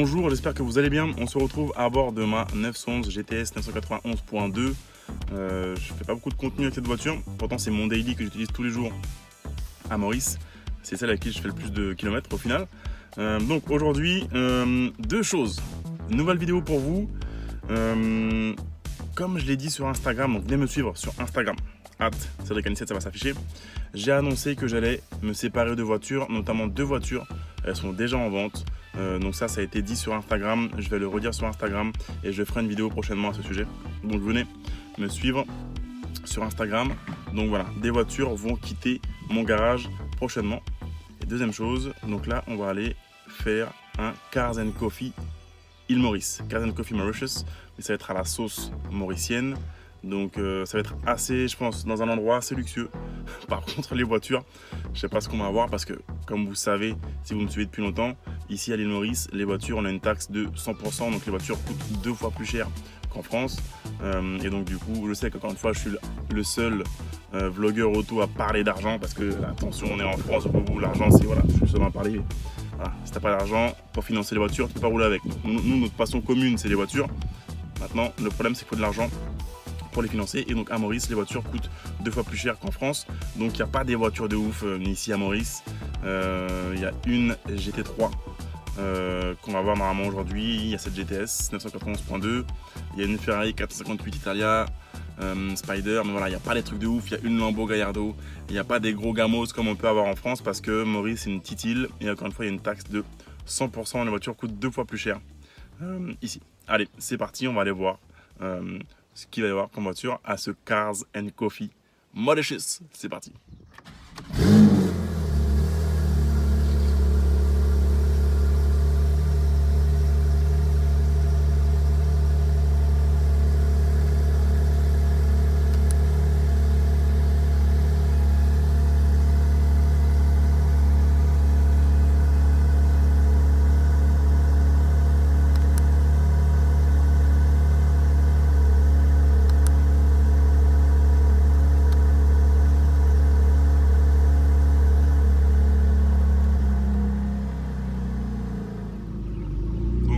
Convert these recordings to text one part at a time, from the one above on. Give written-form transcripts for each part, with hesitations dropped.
Bonjour, j'espère que vous allez bien. On se retrouve à bord de ma 911 GTS 991.2. Je fais pas beaucoup de contenu avec cette voiture, pourtant c'est mon daily que j'utilise tous les jours à Maurice. C'est celle avec qui je fais le plus de kilomètres au final. Donc aujourd'hui, deux choses. Nouvelle vidéo pour vous. Comme je l'ai dit sur Instagram, donc venez me suivre sur Instagram. Cédric Anissette, ça va s'afficher. J'ai annoncé que j'allais me séparer de voitures, notamment deux voitures. Elles sont déjà en vente. Donc ça a été dit sur Instagram. Je vais le redire sur Instagram et je ferai une vidéo prochainement à ce sujet. Donc venez me suivre sur Instagram. Donc voilà, des voitures vont quitter mon garage prochainement. Et deuxième chose, donc là on va aller faire un Cars & Coffee Île Maurice. Cars & Coffee Mauritius, mais ça va être à la sauce mauricienne. Donc ça va être assez, je pense, dans un endroit assez luxueux. Par contre, les voitures, je sais pas ce qu'on va avoir parce que, comme vous savez, si vous me suivez depuis longtemps, ici à l'île Maurice, les voitures, on a une taxe de 100%. Donc les voitures coûtent 2 fois plus cher qu'en France. Et donc du coup, je sais qu'encore une fois, je suis le seul vlogueur auto à parler d'argent parce que, attention, on est en France, vous, l'argent, c'est voilà, je suis seulement à parler. Voilà, si t'as pas d'argent pour financer les voitures, tu peux pas rouler avec. Nous, notre passion commune, c'est les voitures. Maintenant, le problème, c'est qu'il faut de l'argent pour les financer, et donc à Maurice les voitures coûtent 2 fois plus cher qu'en France, donc il n'y a pas des voitures de ouf ici à Maurice. Il y a une GT3 qu'on va voir normalement aujourd'hui, il y a cette GTS 991.2, il y a une Ferrari 458 Italia Spider, mais voilà, il n'y a pas des trucs de ouf. Il y a une Lambo Gallardo, il n'y a pas des gros gamos comme on peut avoir en France parce que Maurice c'est une petite île et encore une fois il y a une taxe de 100%, les voitures coûtent 2 fois plus cher ici. Allez, c'est parti, on va aller voir ce qu'il va y avoir comme voiture à ce Cars & Coffee Mauritius. C'est parti.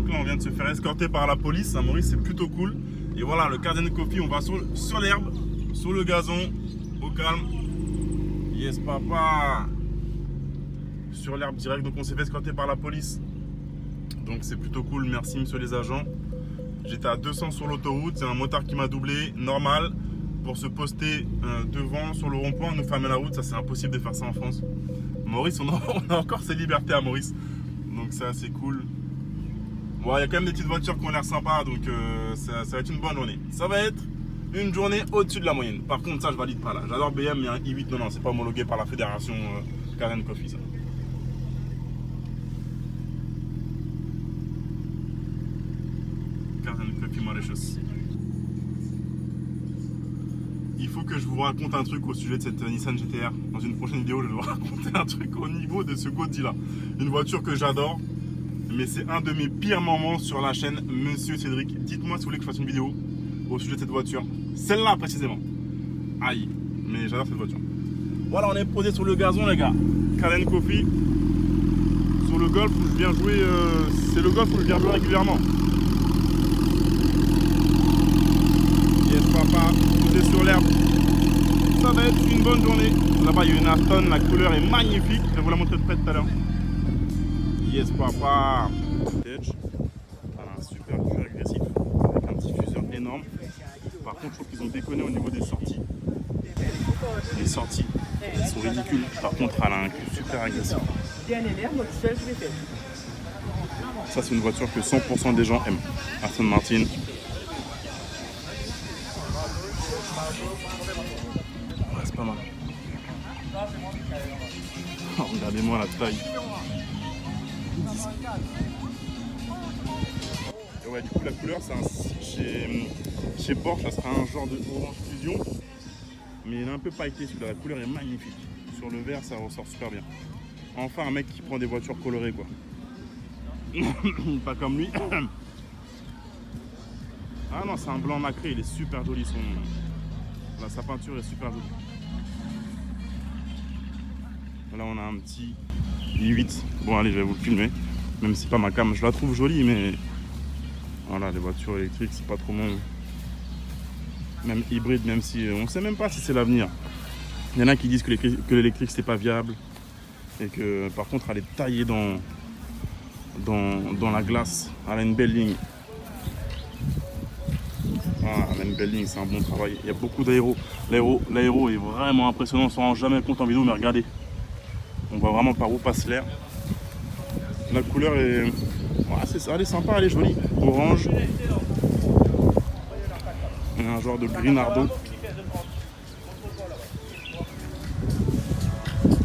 On vient de se faire escorter par la police à Maurice, c'est plutôt cool. Et voilà, le Cars & Coffee, on va sur l'herbe, sur le gazon, au calme. Yes papa. Sur l'herbe direct, donc on s'est fait escorter par la police. Donc c'est plutôt cool, merci monsieur les agents. J'étais à 200 sur l'autoroute, c'est un motard qui m'a doublé, normal. Pour se poster devant sur le rond-point, nous fermer la route, ça c'est impossible de faire ça en France. Maurice, on a encore ses libertés à Maurice. Donc c'est assez cool. Bon, il y a quand même des petites voitures qui ont l'air sympas, donc ça va être une bonne journée. Ça va être une journée au-dessus de la moyenne. Par contre, ça, je valide pas là. J'adore BM, mais un i8, non, c'est pas homologué par la fédération Cars & Coffee, ça. Cars & Coffee Mauritius. Il faut que je vous raconte un truc au sujet de cette Nissan GT-R. Dans une prochaine vidéo, je vais vous raconter un truc au niveau de ce Godzilla. Une voiture que j'adore. Mais c'est un de mes pires moments sur la chaîne Monsieur Cédric. Dites-moi si vous voulez que je fasse une vidéo au sujet de cette voiture. Celle-là précisément. Aïe, mais j'adore cette voiture. Voilà, on est posé sur le gazon les gars. Cars & Coffee. Sur le golf où je viens jouer. C'est le golf où je viens jouer régulièrement. Yes papa, posé sur l'herbe. Ça va être une bonne journée. Là-bas il y a une Aston, la couleur est magnifique. Je vais vous la montrer de près tout à l'heure. Yes papa. Un super cuir agressif avec un diffuseur énorme. Par contre je trouve qu'ils ont déconné au niveau des sorties. Les sorties sont ridicules. Par contre elle a un cuir super agressif. Ça c'est une voiture que 100% des gens aiment. Aston Martin. Ouais, c'est pas mal. Oh, regardez-moi la taille. Et ouais, du coup la couleur chez Porsche ça sera un genre de orange fusion, mais il est un peu pailleté celui-là, la couleur est magnifique. Sur le vert ça ressort super bien. Enfin un mec qui prend des voitures colorées quoi. Pas comme lui. Ah non, c'est un blanc nacré, il est super joli sa peinture est super jolie. Là on a un petit i8. Bon allez, je vais vous le filmer. Même si pas ma cam, je la trouve jolie, mais voilà, les voitures électriques, c'est pas trop mon... Même hybride, même si on sait même pas si c'est l'avenir. Il y en a qui disent que l'électrique c'est pas viable et que par contre elle est taillée dans la glace. Elle a une belle ligne. Ah, elle a une belle ligne, c'est un bon travail. Il y a beaucoup d'aéro. L'aéro est vraiment impressionnant, on s'en rend jamais compte en vidéo, mais regardez. On voit vraiment par où passe l'air. La couleur est... Ouais, elle est sympa, elle est jolie. Orange. Il y a un genre de grinardo.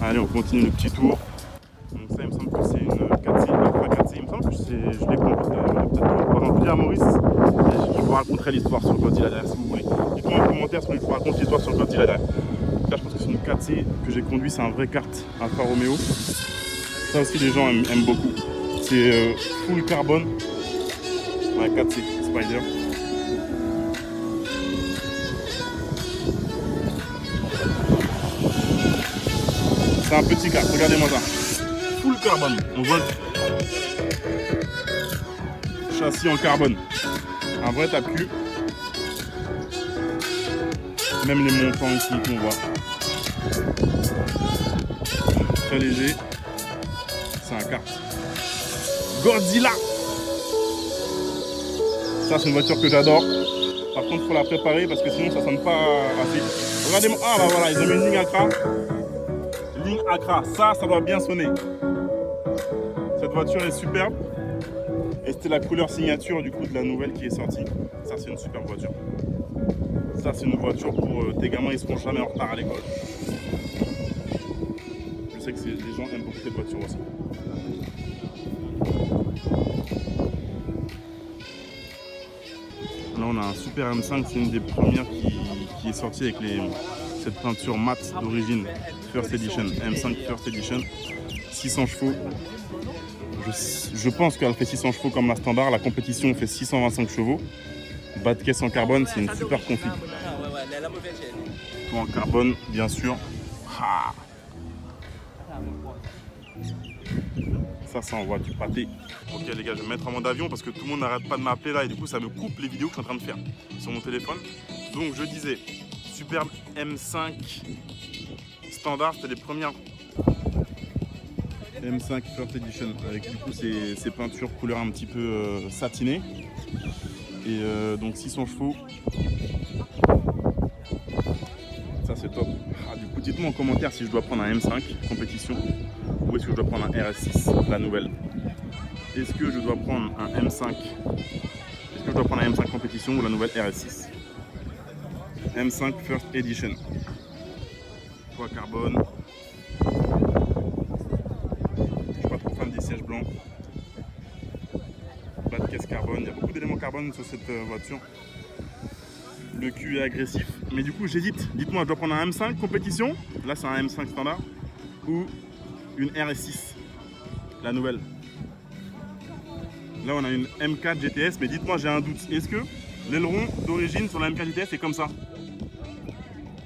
Allez, on continue le petit tour. Donc ça, il me semble que c'est une 4C, Alpha 4C. Il me semble que je l'ai compris. Peut-être je dis à Maurice, je vous raconterai l'histoire sur le Godzilla derrière si vous voulez. Dites-moi en commentaire si je vous raconte l'histoire sur le Godzilla derrière. Là, je pense que c'est une 4C que j'ai conduit, c'est un vrai kart Alfa Romeo. Ça aussi, les gens aiment beaucoup. C'est full carbone. Ouais, 4C Spider. C'est un petit kart, regardez-moi ça. Full carbone, on voit le châssis en carbone. Un vrai tape-cul. Même les montants ici qu'on voit. Très léger. C'est un kart. Godzilla. Ça c'est une voiture que j'adore. Par contre il faut la préparer parce que sinon ça sonne pas assez. Regardez-moi. Ah bah voilà, ils ont mis une ligne Accra. Ligne Accra, ça doit bien sonner. Cette voiture est superbe. Et c'était la couleur signature du coup de la nouvelle qui est sortie. Ça c'est une superbe voiture. Ça c'est une voiture pour tes gamins, ils seront jamais en retard à l'école. Je sais que les gens aiment beaucoup cette voiture aussi. Là on a un Super M5, c'est une des premières qui est sortie avec cette peinture mat d'origine, First Edition, M5 First Edition, 600 chevaux. Je pense qu'elle fait 600 chevaux comme la standard, la compétition fait 625 chevaux. Bas de caisse en carbone, c'est une super config. Tout en carbone, bien sûr. Ah. Ça envoie du pâté. Ok les gars, je vais me mettre en mode avion parce que tout le monde n'arrête pas de m'appeler là et du coup ça me coupe les vidéos que je suis en train de faire sur mon téléphone. Donc je disais, superbe M5 standard, c'était les premières M5 First Edition avec du coup ces peintures couleur un petit peu satinées. Et donc 600 chevaux. Ça c'est top. Ah, du coup dites-moi en commentaire si je dois prendre un M5 compétition ou est-ce que je dois prendre un RS6, la nouvelle. Est-ce que je dois prendre un M5? Est-ce que je dois prendre un M5 compétition ou la nouvelle RS6? M5 First Edition. Toit carbone. Je suis pas trop fan des sièges blancs. Pas de caisse carbone. Il y a beaucoup d'éléments carbone sur cette voiture. Le cul est agressif. Mais du coup j'hésite. Dites-moi, je dois prendre un M5 compétition. Là c'est un M5 standard. Ou une RS6. La nouvelle. Là on a une M4 GTS, mais dites-moi, j'ai un doute. Est-ce que l'aileron d'origine sur la M4 GTS est comme ça?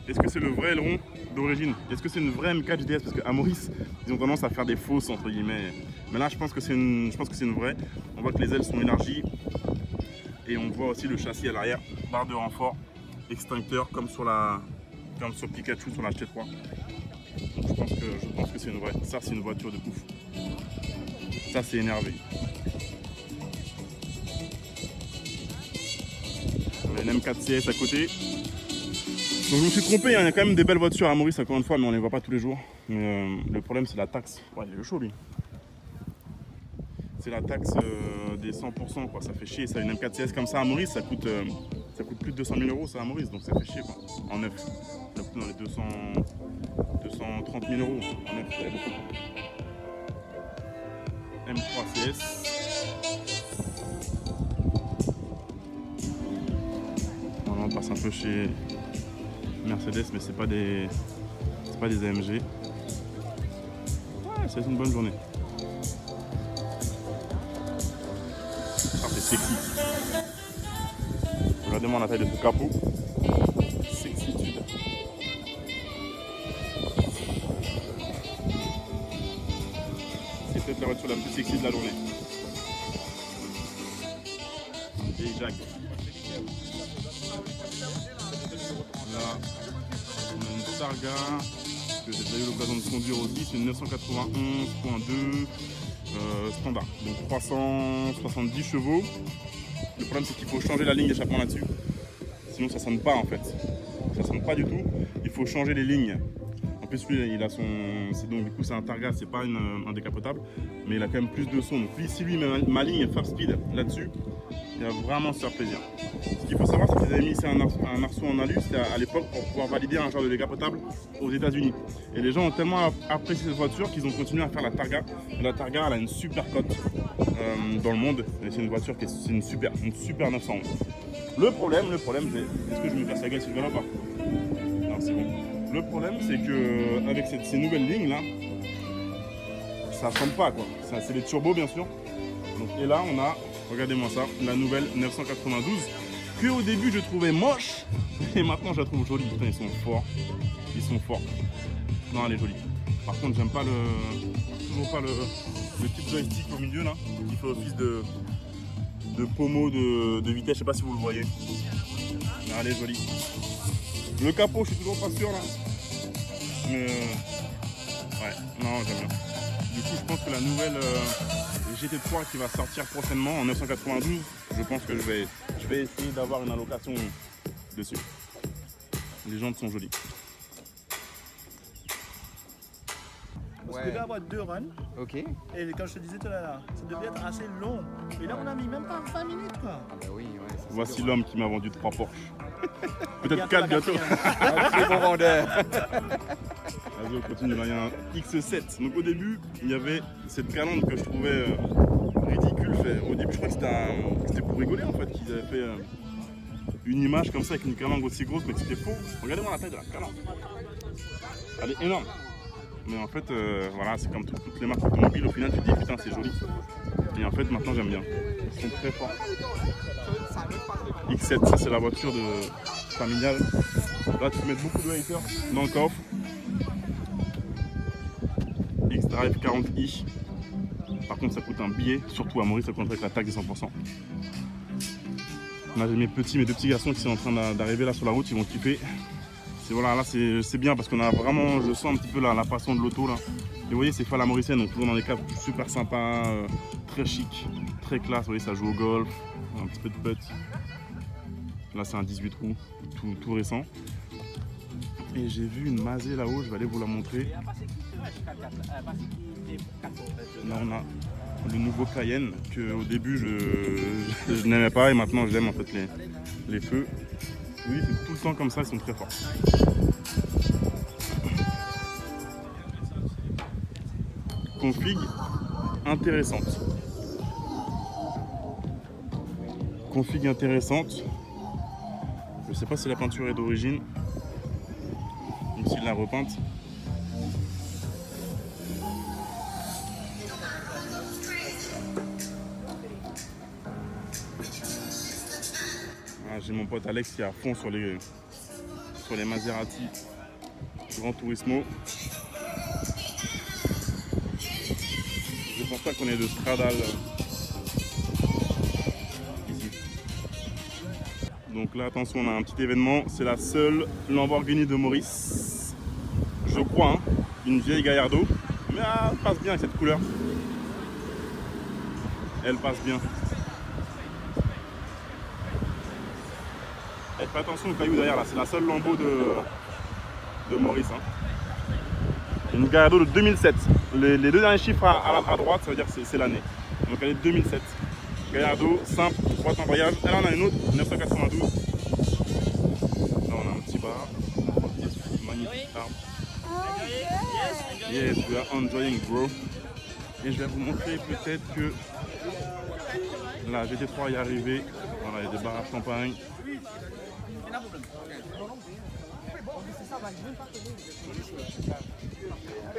Est-ce que c'est le vrai aileron d'origine? Est-ce que c'est une vraie M4 GTS? Parce qu'à Maurice, ils ont tendance à faire des fausses entre guillemets. Mais là je pense que c'est une vraie. On voit que les ailes sont élargies. Et on voit aussi le châssis à l'arrière. Barre de renfort, extincteur comme sur Pikachu sur la HT3. Donc je pense que c'est une vraie. Ça c'est une voiture de ouf. Ça c'est énervé. On a une M4 CS à côté. Donc je me suis trompé, hein. Il y a quand même des belles voitures à Maurice encore une fois, mais on ne les voit pas tous les jours. Mais, le problème c'est la taxe. Ouais, il est chaud lui. C'est la taxe des 100%, quoi. Ça fait chier. Ça, une M4 CS comme ça à Maurice, ça coûte plus de 200 000 € ça à Maurice, donc ça fait chier quoi. En neuf. Ça coûte dans les 230 000 € en neuf, c'est beaucoup. M3 CS. Voilà, on passe un peu chez Mercedes, mais c'est pas des AMG. Ouais, c'est une bonne journée. Ah, c'est sexy. Regardez-moi la taille de ce capot. Sexitude. C'est peut-être la voiture la plus sexy de la journée. Là, on a une Targa que j'ai déjà eu l'occasion de conduire aussi. C'est une 991.2 standard. Donc 370 chevaux. Le problème, c'est qu'il faut changer la ligne d'échappement là-dessus. Sinon, ça sonne pas en fait. Ça sonne pas du tout. Il faut changer les lignes. En plus, lui, il a son. Donc, du coup, c'est un Targa, c'est pas un décapotable, mais il a quand même plus de son. Donc, si lui met ma ligne Fab Speed là-dessus, il va vraiment se faire plaisir. Ce qu'il faut savoir, c'est qu'ils avaient mis ici un arceau en alu, c'était à l'époque pour pouvoir valider un genre de décapotable aux États-Unis. Et les gens ont tellement apprécié cette voiture qu'ils ont continué à faire la Targa. Et la Targa, elle a une super cote dans le monde. Et c'est une voiture qui est une super 911. Le problème, c'est. Est-ce que je me casse la gueule si je vais là ou pas? Non, c'est bon. Le problème, c'est que avec ces nouvelles lignes là, ça sonne pas quoi. C'est les turbos bien sûr. Donc, et là, on a, regardez-moi ça, la nouvelle 992 que au début je trouvais moche et maintenant je la trouve jolie. Putain, ils sont forts. Non, elle est jolie. Par contre, j'aime pas toujours pas le petit joystick au milieu là, qui fait office de pommeau de vitesse. Je sais pas si vous le voyez. Mais elle est jolie. Le capot, je suis toujours pas sûr là. Mais ouais, non, j'aime bien. Du coup, je pense que la nouvelle GT3 qui va sortir prochainement en 992, je pense que je vais essayer d'avoir une allocation dessus. Les jantes sont jolies. Parce que là, avoir 2 runs. Ok. Et comme je te disais tout à l'heure, ça devait être assez long. Et là, on a mis même pas 5 minutes quoi. Ah bah oui, ouais. Ça, Voici l'homme qui m'a vendu 3 Porsche. Peut-être 4 bientôt. un très bon vendeur. Vas-y, on continue. Là, il y a un X7. Donc au début, il y avait cette calandre que je trouvais ridicule. Au début, je crois que c'était pour rigoler en fait, qu'ils avaient fait une image comme ça avec une calandre aussi grosse, mais que c'était faux. Regardez-moi la taille de la calandre. Elle est énorme. Mais en fait, voilà, c'est comme toutes les marques automobiles. Au final, tu te dis putain, c'est joli. Et en fait, maintenant, j'aime bien. Ils sont très forts. X7, ça c'est la voiture familiale. Là, tu peux mettre beaucoup de haters dans le coffre. X-Drive 40i. Par contre, ça coûte un billet. Surtout à Maurice, ça coûte avec la taxe des 100%. Là, j'ai mes deux petits garçons qui sont en train d'arriver là sur la route. Ils vont kiffer. Voilà, là c'est bien parce qu'on a vraiment, je sens un petit peu la passion de l'auto là. Et vous voyez, c'est fait à la mauricienne, donc toujours dans des cadres super sympas, très chic, très classe. Vous voyez, ça joue au golf, un petit peu de putt. Là, c'est un 18 roues, tout récent. Et j'ai vu une Mazé là-haut, je vais aller vous la montrer. Là, on a le nouveau Cayenne que au début je n'aimais pas et maintenant j'aime en fait les feux. Oui, c'est tout le temps comme ça, ils sont très forts. Config intéressante. Config intéressante. Je sais pas si la peinture est d'origine ou s'il l'a repeinte. J'ai mon pote Alex qui est à fond sur les Maserati Gran Turismo. Je pense pas qu'on ait de Stradale ici. Donc là, attention, on a un petit événement. C'est la seule Lamborghini de Maurice. Je crois, hein, une vieille Gallardo. Mais elle passe bien avec cette couleur. Elle passe bien. Et fais attention au caillou derrière là, c'est la seule Lambo de Maurice. Hein. Une Gallardo de 2007. Les deux derniers chiffres à droite, ça veut dire que c'est l'année. Donc elle est de 2007. Gallardo, simple, droite en voyage. Et là on a une autre, 992. Là on a un petit bar. Magnifique arbre. Yes, we are enjoying bro. Et je vais vous montrer peut-être que la GT3 est arrivée. Voilà, il y a des bars à champagne. Et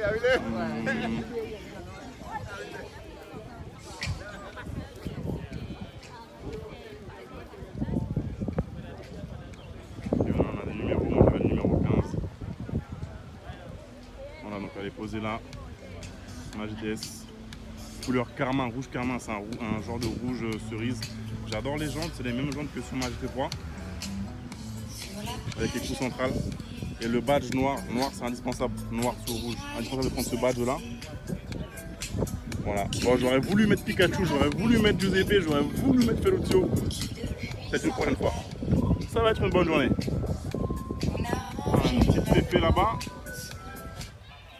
voilà, on a des numéros, moi j'avais le numéro 15. Voilà, donc elle est posée là. Ma GTS. Couleur Karma, rouge Karma, c'est un genre de rouge cerise. J'adore les jantes, c'est les mêmes jantes que sur ma GT3. avec l'écrou central. Et le badge noir, c'est indispensable, noir sur rouge. Indispensable de prendre ce badge là. Voilà. Bon, j'aurais voulu mettre Pikachu, j'aurais voulu mettre Giuseppe, j'aurais voulu mettre Ferruccio. Peut-être une prochaine fois. Ça va être une bonne journée. Un petit effet là-bas.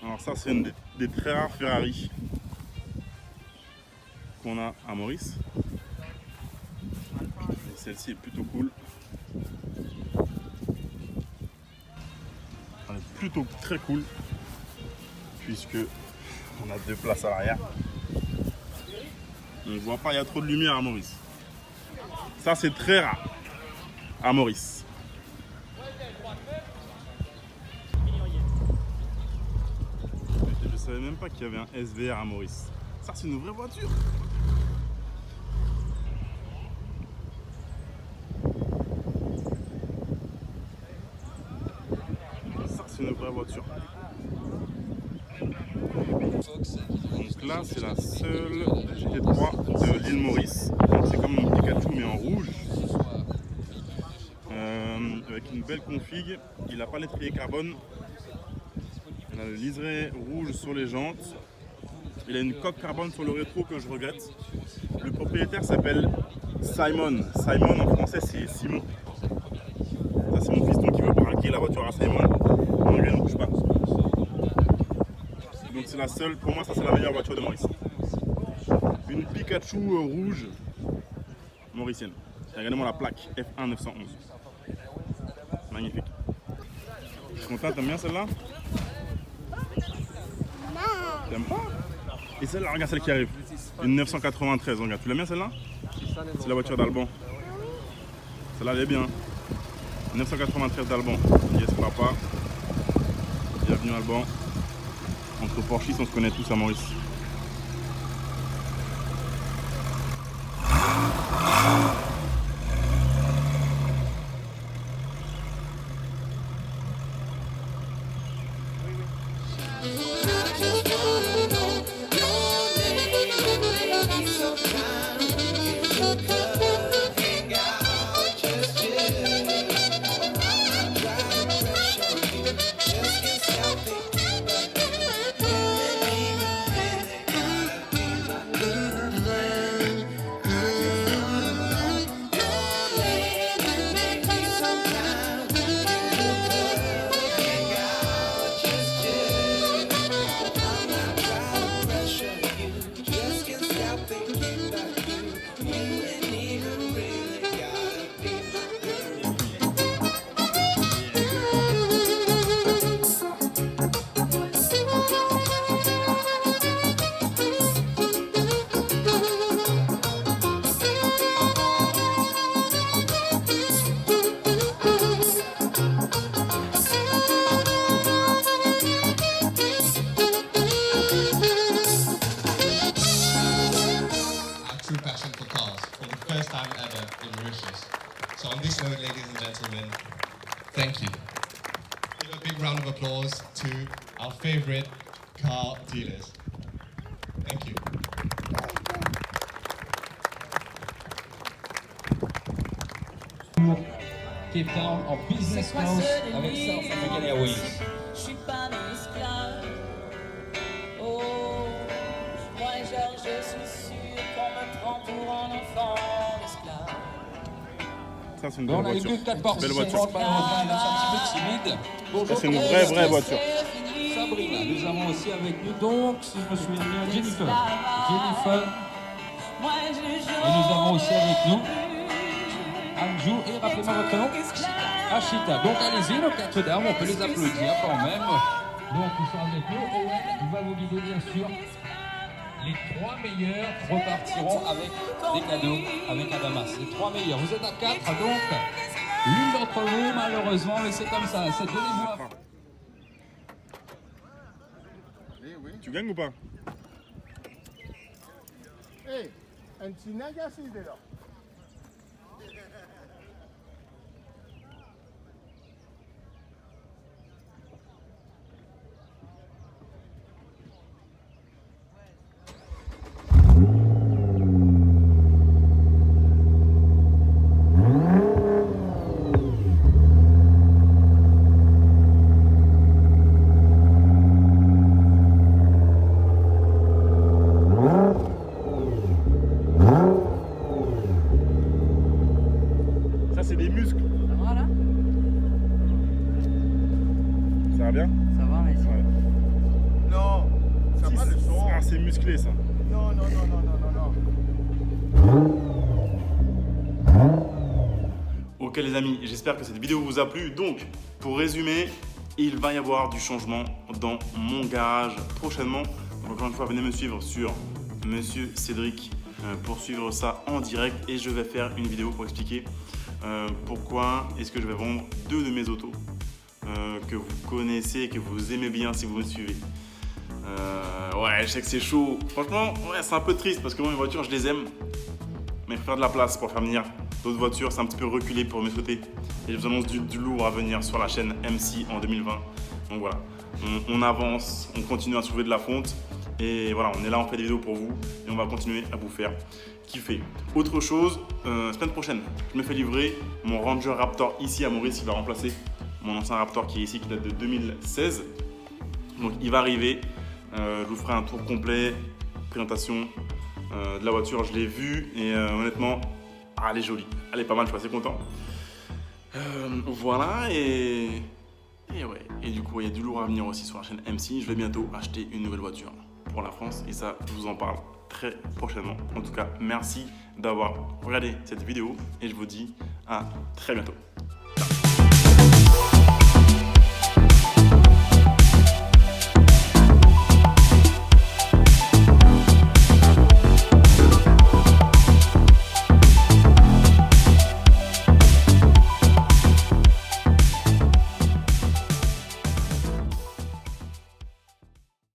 Alors ça c'est une des très rares Ferrari qu'on a à Maurice. Et celle-ci est plutôt cool. Elle est plutôt très cool puisque on a 2 places à l'arrière. On ne voit pas, il y a trop de lumière à Maurice. Ça c'est très rare à Maurice. Je savais même pas qu'il y avait un SVR à Maurice. Ça c'est une vraie voiture. Ça c'est une vraie voiture. Donc là c'est la seule GT3 de l'île Maurice. C'est comme un Pikachu mais en rouge. Avec une belle config. Il n'a pas l'étrier carbone. Il a le liseré rouge sur les jantes. Il a une coque carbone sur le rétro que je regrette. Le propriétaire s'appelle Simon. Simon en français c'est Simon. Ça c'est mon fiston qui veut braquer la voiture à Simon. En anglais ne bouge pas. Donc c'est la seule, pour moi ça c'est la meilleure voiture de Maurice. Une Pikachu rouge mauricienne. Regardez-moi la plaque F1 911. Magnifique. Tu es content, t'aimes bien celle-là? T'aimes pas? Et celle-là, regarde celle qui arrive. Une 993, regarde. Tu l'aimes bien celle-là? C'est la voiture d'Alban. Celle-là elle est bien. 993 d'Alban. Yes papa. Bienvenue Alban. Entre Porschistes, on se connaît tous à Maurice. So on this note, ladies and gentlemen, thank you. Give a big round of applause to our favorite car dealers. Thank you. Cape Town en business class avec South African Airways. Je suis pas né esclave. Oh, moi Georges, je suis sûr qu'on me prend pour un enfant esclave. Ça c'est une On belle a une voiture. 4 par Belle voiture. malheureusement, il est un petit peu timide. Bonjour, Ça c'est une vraie voiture. Sabrina, nous avons aussi avec nous donc, si je me souviens bien, Jennifer. Et nous avons aussi avec nous Anjou et rappelez-moi votre nom. Ashita. Donc allez-y, nos 4 dames, on peut les applaudir quand même. Donc ils sont avec nous. Owen, il va vous guider bien sûr. Les 3 meilleurs repartiront avec des cadeaux avec Adamas. Les 3 meilleurs. Vous êtes à 4, donc l'une d'entre vous, malheureusement, mais c'est comme ça. C'est donnez-vous à... Tu gagnes ou pas? Hey, un petit naga, c'est là. va bien? Ça va, merci. Ouais. Non, ça va le son. Ah, c'est musclé ça. Non, non, non, non, non, non, non. Ok les amis, j'espère que cette vidéo vous a plu. Donc, pour résumer, il va y avoir du changement dans mon garage prochainement. Donc, encore une fois, venez me suivre sur Monsieur Cédric pour suivre ça en direct. Et je vais faire une vidéo pour expliquer pourquoi est-ce que je vais vendre 2 de mes autos que vous connaissez et que vous aimez bien si vous me suivez. Ouais, je sais que c'est chaud. Franchement, ouais, c'est un peu triste parce que moi, mes voitures, je les aime. Mais il faut faire de la place pour faire venir d'autres voitures. C'est un petit peu reculé pour me sauter. Et je vous annonce du lourd à venir sur la chaîne MC en 2020. Donc voilà, on avance, on continue à soulever de la fonte. Et voilà, on est là, on fait des vidéos pour vous. Et on va continuer à vous faire kiffer. Autre chose, semaine prochaine, je me fais livrer mon Ranger Raptor ici à Maurice. Il va remplacer mon ancien Raptor qui est ici, qui date de 2016. Donc il va arriver. Je vous ferai un tour complet, présentation de la voiture. Je l'ai vue et honnêtement, elle est jolie. Elle est pas mal, je suis assez content. Voilà et ouais. Et du coup, il y a du lourd à venir aussi sur la chaîne MC. Je vais bientôt acheter une nouvelle voiture pour la France et ça, je vous en parle très prochainement. En tout cas, merci d'avoir regardé cette vidéo et je vous dis à très bientôt.